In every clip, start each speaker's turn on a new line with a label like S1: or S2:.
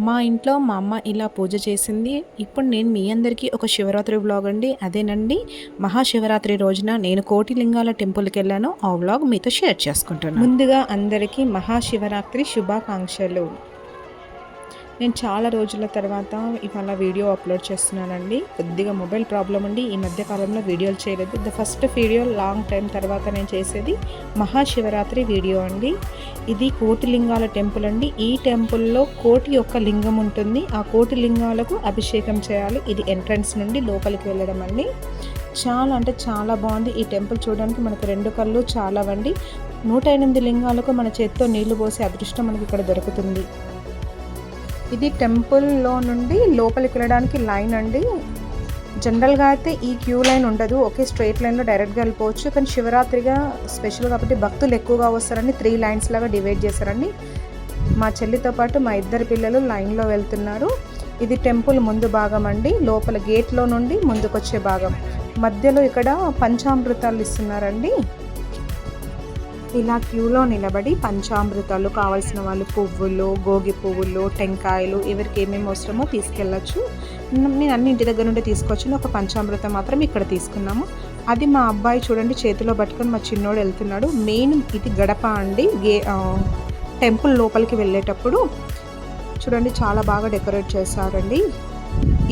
S1: మా ఇంట్లో మా అమ్మ ఇలా పూజ చేసింది. ఇప్పుడు నేను మీ అందరికీ ఒక శివరాత్రి వ్లాగ్ అండి. అదేనండి మహాశివరాత్రి రోజున నేను కోటిలింగాల టెంపుల్‌కెళ్ళాను. ఆ వ్లాగ్ మీతో షేర్ చేసుకుంటున్నాను. ముందుగా అందరికీ మహాశివరాత్రి శుభాకాంక్షలు. నేను చాలా రోజుల తర్వాత ఇవాళ వీడియో అప్లోడ్ చేస్తున్నానండి. కొద్దిగా మొబైల్ ప్రాబ్లం ఉండి ఈ మధ్య కాలంలో వీడియోలు చేయలేదు. ఫస్ట్ వీడియో లాంగ్ టైం తర్వాత నేను చేసేది మహాశివరాత్రి వీడియో అండి. ఇది కోటిలింగాల టెంపుల్ అండి. ఈ టెంపుల్లో కోటి యొక్క లింగం ఉంటుంది. ఆ కోటి లింగాలకు అభిషేకం చేయాలి. ఇది ఎంట్రన్స్ నుండి లోపలికి వెళ్ళడం అండి. చాలా అంటే చాలా బాగుంది. ఈ టెంపుల్ చూడడానికి మనకు 2 కళ్ళు చాలవండి. 108 లింగాలకు మన చేత్తో నీళ్లు పోసే అదృష్టం మనకి ఇక్కడ దొరుకుతుంది. ఇది టెంపుల్లో నుండి లోపలికి వెళ్ళడానికి లైన్ అండి. జనరల్గా అయితే ఈ క్యూ లైన్ ఉండదు, ఒకే స్ట్రైట్ లైన్లో డైరెక్ట్గా వెళ్ళిపోవచ్చు. కానీ శివరాత్రిగా స్పెషల్ కాబట్టి భక్తులు ఎక్కువగా వస్తారని 3 లైన్స్ లాగా డివైడ్ చేశారండి. మా చెల్లితో పాటు మా 2 పిల్లలు లైన్లో వెళ్తున్నారు. ఇది టెంపుల్ ముందు భాగం అండి. లోపల గేట్లో నుండి ముందుకొచ్చే భాగం. మధ్యలో ఇక్కడ పంచామృతాలు ఇస్తున్నారండి. ఇలా క్యూలో నిలబడి పంచామృతాలు కావాల్సిన వాళ్ళు పువ్వులు, గోగి పువ్వులు, టెంకాయలు ఎవరికి ఏమేమి అవసరమో తీసుకెళ్ళచ్చు. నేను అన్ని ఇంటి దగ్గర నుండి తీసుకొచ్చాను. ఒక పంచామృతం మాత్రం ఇక్కడ తీసుకున్నాము. అది మా అబ్బాయి చూడండి చేతిలో పట్టుకొని మా చిన్నోడు వెళ్తున్నాడు. మెయిన్ ఇది గడప అండి. టెంపుల్ లోపలికి వెళ్ళేటప్పుడు చూడండి చాలా బాగా డెకరేట్ చేశారండి.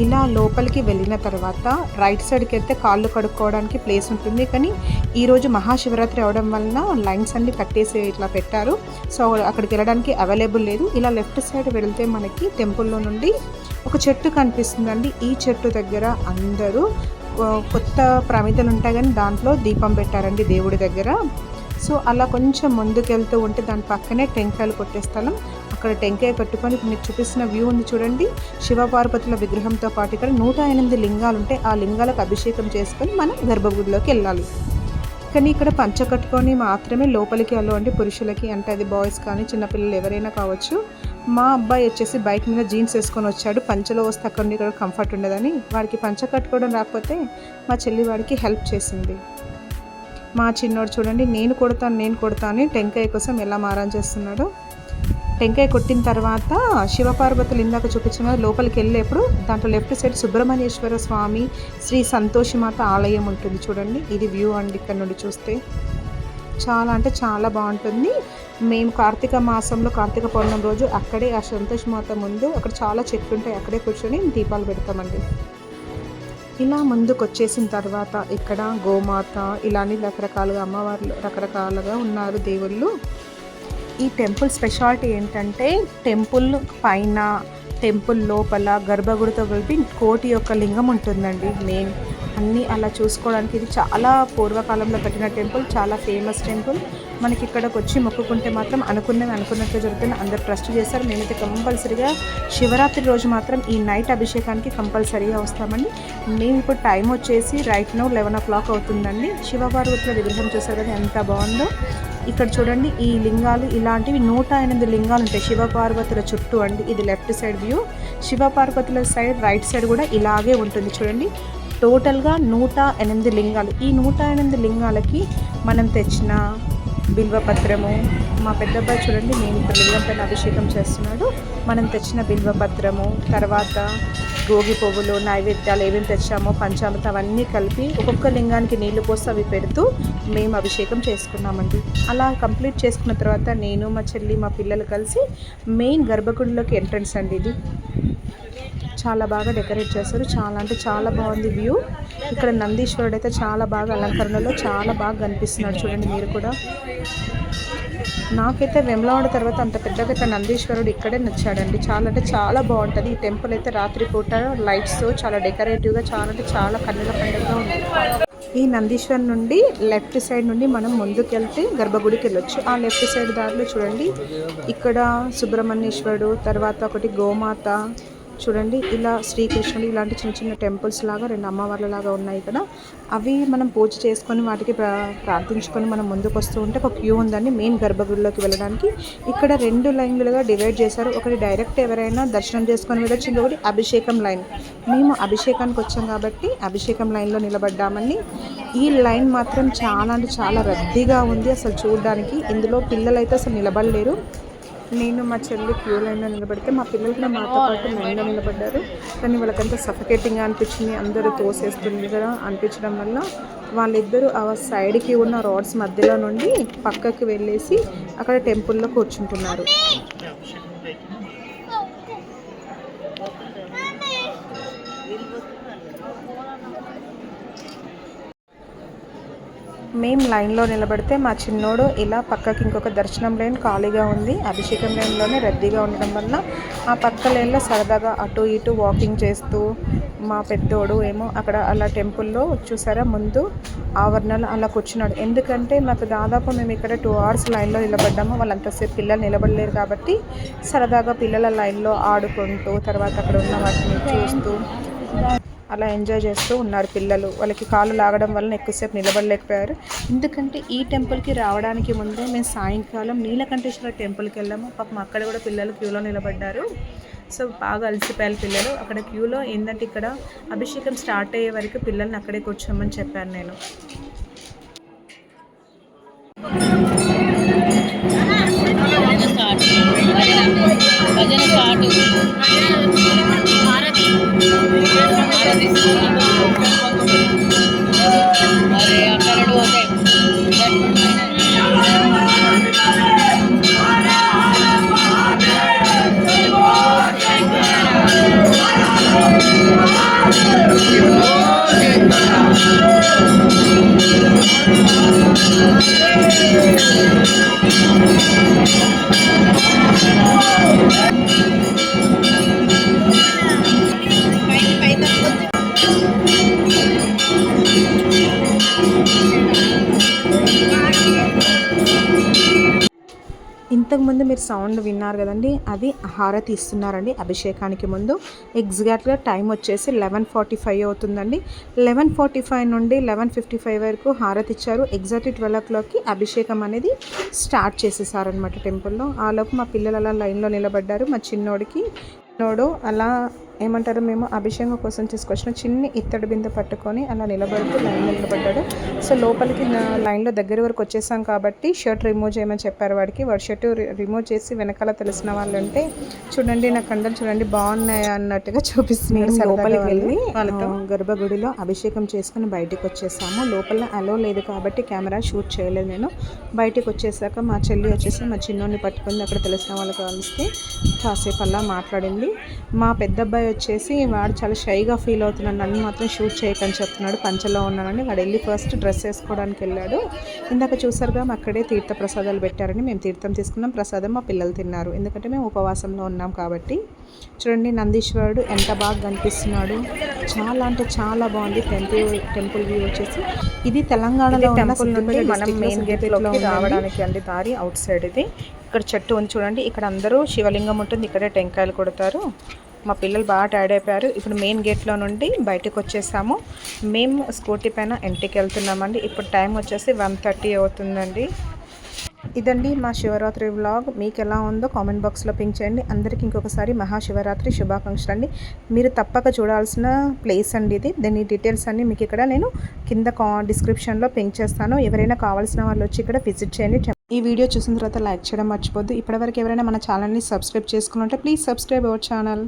S1: ఇలా లోపలికి వెళ్ళిన తర్వాత రైట్ సైడ్కి వెళ్తే కాళ్ళు కడుక్కోవడానికి ప్లేస్ ఉంటుంది. కానీ ఈరోజు మహాశివరాత్రి అవడం వలన లైన్స్ అన్ని కట్టేసి ఇట్లా పెట్టారు. సో అక్కడికి వెళ్ళడానికి అవైలబుల్ లేదు. ఇలా లెఫ్ట్ సైడ్ వెళితే మనకి టెంపుల్లో నుండి ఒక చెట్టు కనిపిస్తుందండి. ఈ చెట్టు దగ్గర అందరూ కొత్త ప్రమిదలు ఉంటాయి కానీ దాంట్లో దీపం పెట్టారండి దేవుడి దగ్గర. సో అలా కొంచెం ముందుకెళ్తూ ఉంటే దాని పక్కనే టెంకాయలు కొట్టే స్థలం. అక్కడ టెంకాయ కట్టుకొని ఇప్పుడు మీకు చూపిస్తున్న వ్యూ ఉంది చూడండి. శివపార్వతుల విగ్రహంతో పాటు ఇక్కడ 108 లింగాలు ఉంటాయి. ఆ లింగాలకు అభిషేకం చేసుకొని మనం గర్భగుడిలోకి వెళ్ళాలి. కానీ ఇక్కడ పంచ కట్టుకొని మాత్రమే లోపలికి వెళ్ళండి పురుషులకి. అంటే అది బాయ్స్ కానీ చిన్నపిల్లలు ఎవరైనా కావచ్చు. మా అబ్బాయి వచ్చేసి బైక్ మీద జీన్స్ వేసుకొని వచ్చాడు. పంచలో వస్తే అక్కడ ఇక్కడ కంఫర్ట్ ఉండదని. వాడికి పంచ కట్టుకోవడం రాకపోతే మా చెల్లి వాడికి హెల్ప్ చేసింది. మా చిన్నోడు చూడండి నేను కొడతాను అని టెంకాయ కోసం ఎలా మారం చేస్తున్నాడు. టెంకాయ కొట్టిన తర్వాత శివపార్వతులు ఇందాక చూపించిన లోపలికి వెళ్ళేప్పుడు దాంట్లో లెఫ్ట్ సైడ్ సుబ్రహ్మణ్యేశ్వర స్వామి శ్రీ సంతోషిమాత ఆలయం ఉంటుంది చూడండి. ఇది వ్యూ అండి ఇక్కడ నుండి చూస్తే. చాలా అంటే చాలా బాగుంటుంది. మేము కార్తీక మాసంలో కార్తీక పౌర్ణమి రోజు అక్కడే ఆ సంతోషిమాత ముందు అక్కడ చాలా చెట్లు ఉంటాయి, అక్కడే కూర్చొని దీపాలు పెడతామండి. ఇలా ముందుకు వచ్చేసిన తర్వాత ఇక్కడ గోమాత ఇలాంటి రకరకాలుగా అమ్మవార్లు రకరకాలుగా ఉన్నారు దేవుళ్ళు. ఈ టెంపుల్ స్పెషాలిటీ ఏంటంటే టెంపుల్ పైన టెంపుల్ లోపల గర్భగుడితో కలిపి కోటి యొక్క లింగం ఉంటుందండి. మెయిన్ అన్నీ అలా చూసుకోవడానికి ఇది చాలా పూర్వకాలంలో కట్టిన టెంపుల్, చాలా ఫేమస్ టెంపుల్. మనకి ఇక్కడికి వచ్చి మొక్కుకుంటే మాత్రం అనుకున్నట్లు జరుగుతుంది. అందరు ట్రస్ట్ చేస్తారు. మేమైతే కంపల్సరీగా శివరాత్రి రోజు మాత్రం ఈ నైట్ అభిషేకానికి కంపల్సరీగా వస్తామండి. మేము ఇప్పుడు టైం వచ్చేసి రైట్ నౌ 11 o'clock అవుతుందండి. శివపార్వతుల విగ్రహం చూసారు కదా ఎంత బాగుందో. ఇక్కడ చూడండి ఈ లింగాలు ఇలాంటివి 108 లింగాలు ఉంటాయి శివపార్వతుల చుట్టూ అండి. ఇది లెఫ్ట్ సైడ్ వ్యూ. శివపార్వతుల సైడ్ రైట్ సైడ్ కూడా ఇలాగే ఉంటుంది చూడండి. టోటల్గా 108 లింగాలు. ఈ 108 లింగాలకి మనం తెచ్చిన బిల్వపత్రము, మా పెద్దబ్బాయి చూడండి నేను ఇక్కడ లింగం పైన అభిషేకం చేస్తున్నాడు. మనం తెచ్చిన బిల్వపత్రము, తర్వాత గోగి పువ్వులు, నైవేద్యాలు ఏమేమి తెచ్చామో పంచామృతం అవన్నీ కలిపి ఒక్కొక్క లింగానికి నీళ్లు పోసి అవి పెడుతూ మేము అభిషేకం చేసుకున్నామండి. అలా కంప్లీట్ చేసుకున్న తర్వాత నేను మా చెల్లి మా పిల్లలు కలిసి మెయిన్ గర్భగుడిలోకి ఎంట్రన్స్ అండి. ఇది చాలా బాగా డెకరేట్ చేశారు. చాలా అంటే చాలా బాగుంది వ్యూ. ఇక్కడ నందీశ్వరుడు అయితే చాలా బాగా అలంకరణలో చాలా బాగా కనిపిస్తున్నాడు చూడండి మీరు కూడా. నాకైతే వెమ్లవాడ తర్వాత అంత పెద్దగా నందీశ్వరుడు ఇక్కడే నచ్చాడండి. చాలా అంటే చాలా బాగుంటుంది. ఈ టెంపుల్ అయితే రాత్రిపూట లైట్స్తో చాలా డెకరేటివ్గా చాలా అంటే చాలా కన్నుల పండుగగా ఉంది. ఈ నందీశ్వర్ నుండి లెఫ్ట్ సైడ్ నుండి మనం ముందుకెళ్తే గర్భగుడికి వెళ్ళొచ్చు. ఆ లెఫ్ట్ సైడ్ దారిలో చూడండి ఇక్కడ సుబ్రహ్మణ్యేశ్వరుడు, తర్వాత ఒకటి గోమాత చూడండి. ఇలా శ్రీకృష్ణుడు ఇలాంటి చిన్న చిన్న టెంపుల్స్ లాగా 2 అమ్మవార్ల లాగా ఉన్నాయి ఇక్కడ. అవి మనం పూజ చేసుకొని వాటికి ప్రార్థించుకొని మనం ముందుకు వస్తూ ఉంటే ఒక క్యూ ఉందండి మెయిన్ గర్భగుడిలోకి వెళ్ళడానికి. ఇక్కడ 2 లైన్లుగా డివైడ్ చేశారు. ఒకటి డైరెక్ట్ ఎవరైనా దర్శనం చేసుకొని వెళ్ళొచ్చు, ఇంకొకటి అభిషేకం లైన్. మేము అభిషేకానికి వచ్చాం కాబట్టి అభిషేకం లైన్లో నిలబడ్డామండి. ఈ లైన్ మాత్రం చాలా అంటే చాలా రద్దీగా ఉంది అసలు చూడడానికి. ఇందులో పిల్లలు అయితే అసలు నిలబడలేరు. నేను మా చెల్లి క్యూ లైన్లో నిలబడితే మా పిల్లలు కూడా మాతో పాటు లైన్లో నిలబడ్డారు. కానీ వాళ్ళకంతా సఫకేటింగ్గా అనిపించింది, అందరూ తోసేస్తుంది కదా అనిపించడం వల్ల వాళ్ళిద్దరూ ఆ సైడ్కి ఉన్న రాడ్స్ మధ్యలో నుండి పక్కకి వెళ్ళేసి అక్కడ టెంపుల్లో కూర్చుంటున్నారు. మేము లైన్లో నిలబడితే మా చిన్నోడు ఇలా పక్కకి ఇంకొక దర్శనం లైన్ ఖాళీగా ఉంది. అభిషేకం లైన్లోనే రద్దీగా ఉండడం వల్ల ఆ పక్క లైన్లో సరదాగా అటు ఇటు వాకింగ్ చేస్తూ మా పెద్దోడు ఏమో అక్కడ అలా టెంపుల్లో చూసారా ముందు ఆవరణలో అలా కూర్చున్నాడు. ఎందుకంటే మాకు దాదాపు మేము ఇక్కడ 2 hours లైన్లో నిలబడ్డాము. వాళ్ళంతసేపు పిల్లలు నిలబడలేరు కాబట్టి సరదాగా పిల్లల లైన్లో ఆడుకుంటూ తర్వాత అక్కడ ఉన్న వాటిని చూస్తూ అలా ఎంజాయ్ చేస్తూ ఉన్నారు పిల్లలు. వాళ్ళకి కాళ్ళు లాగడం వలన ఎక్కువసేపు నిలబడలేకపోయారు. ఎందుకంటే ఈ టెంపుల్కి రావడానికి ముందే మేము సాయంకాలం నీలకంఠేశ్వర టెంపుల్కి వెళ్ళాము. పాపం అక్కడ కూడా పిల్లలు క్యూలో నిలబడ్డారు. సో బాగా అలసిపోయారు పిల్లలు. అక్కడ క్యూలో ఏంటంటే ఇక్కడ అభిషేకం స్టార్ట్ అయ్యే వరకు పిల్లల్ని అక్కడే కూర్చోమని చెప్పాను నేను. ఇంతకుముందు మీరు సౌండ్ విన్నారు కదండి, అది హారతి ఇస్తున్నారండి అభిషేకానికి ముందు. ఎగ్జాక్ట్గా టైం వచ్చేసి 11:45 అవుతుందండి. 11:45 నుండి 11:55 వరకు హారతి ఇచ్చారు. ఎగ్జాక్ట్లీ 12 o'clockకి అభిషేకం అనేది స్టార్ట్ చేసేసారనమాట టెంపుల్లో. ఆలోపు మా పిల్లలు అలా లైన్లో నిలబడ్డారు. మా చిన్నోడికి అలా ఏమంటారు, మేము అభిషేకం కోసం తీసుకొచ్చిన చిన్ని ఇత్తడి బిందె పట్టుకొని అలా నిలబడుతూ లైన్లో నిలబడ్డాడు. సో లోపలికి లైన్లో దగ్గర వరకు వచ్చేసాం కాబట్టి షర్ట్ రిమూవ్ చేయమని చెప్పారు వాడికి. వాడి షర్ట్ రిమూవ్ చేసి వెనకాల తెలిసిన వాళ్ళు ఉంటే చూడండి నా కండలు చూడండి బాగున్నాయి అన్నట్టుగా చూపిస్తున్నాడు. లోపలికి వెళ్ళి వాళ్ళతో గర్భగుడిలో అభిషేకం చేసుకుని బయటకు వచ్చేసాము. లోపల అలో లేదు కాబట్టి కెమెరా షూట్ చేయలేదు నేను. బయటకు వచ్చేసాక మా చెల్లి వచ్చేసి మా చిన్నోడిని పట్టుకుంది. అక్కడ తెలిసిన వాళ్ళకి కలిస్తే కాసేపు అలా మాట్లాడింది. మా పెద్ద అబ్బాయి వచ్చేసి వాడు చాలా షైగా ఫీల్ అవుతున్నాడు, నన్ను మాత్రం షూట్ చేయకని చెప్తున్నాడు, పంచలో ఉన్నానని. వాడు వెళ్ళి ఫస్ట్ డ్రెస్ వేసుకోవడానికి వెళ్ళాడు. ఇందాక చూసారుగా అక్కడే తీర్థ ప్రసాదాలు పెట్టారని మేము తీర్థం తీసుకున్నాం. ప్రసాదం మా పిల్లలు తిన్నారు, ఎందుకంటే మేము ఉపవాసంలో ఉన్నాం కాబట్టి. చూడండి నందీశ్వరుడు ఎంత బాగా కనిపిస్తున్నాడు, చాలా అంటే చాలా బాగుంది. టెంపుల్ వ్యూ వచ్చేసి ఇది తెలంగాణలో టెంపుల్ నుండి మనం మెయిన్ గేట్లోకి రావడానికి అండి దారి అవుట్ సైడ్. ఇది ఇక్కడ చెట్టు ఉంది చూడండి, ఇక్కడ అందరూ శివలింగం ఉంటుంది, ఇక్కడే టెంకాయలు కొడతారు. మా పిల్లలు బాగా టైర్డ్ అయిపోయారు. ఇప్పుడు మెయిన్ గేట్లో నుండి బయటకు వచ్చేసాము. మేము స్కూటీ పైన ఇంటికి వెళ్తున్నామండి. ఇప్పుడు టైం వచ్చేసి 1:30 అవుతుందండి. ఇదండి మా శివరాత్రి వ్లాగ్. మీకు ఎలా ఉందో కామెంట్ బాక్స్లో పింక్ చేయండి. అందరికీ ఇంకొకసారి మహాశివరాత్రి శుభాకాంక్షలు అండి. మీరు తప్పక చూడాల్సిన ప్లేస్ అండి ఇది. దీని డీటెయిల్స్ అన్నీ మీకు ఇక్కడ నేను కింద డిస్క్రిప్షన్లో పింక్ చేస్తాను. ఎవరైనా కావాల్సిన వాళ్ళు వచ్చి ఇక్కడ విజిట్ చేయండి. ఈ వీడియో చూసిన తర్వాత లైక్ చేయడం మర్చిపోద్దు. ఇప్పటివరకు ఎవరైనా మన ఛానల్ని సబ్స్క్రైబ్ చేసుకుని ఉంటే ప్లీజ్ సబ్స్క్రైబ్ అవర్ ఛానల్.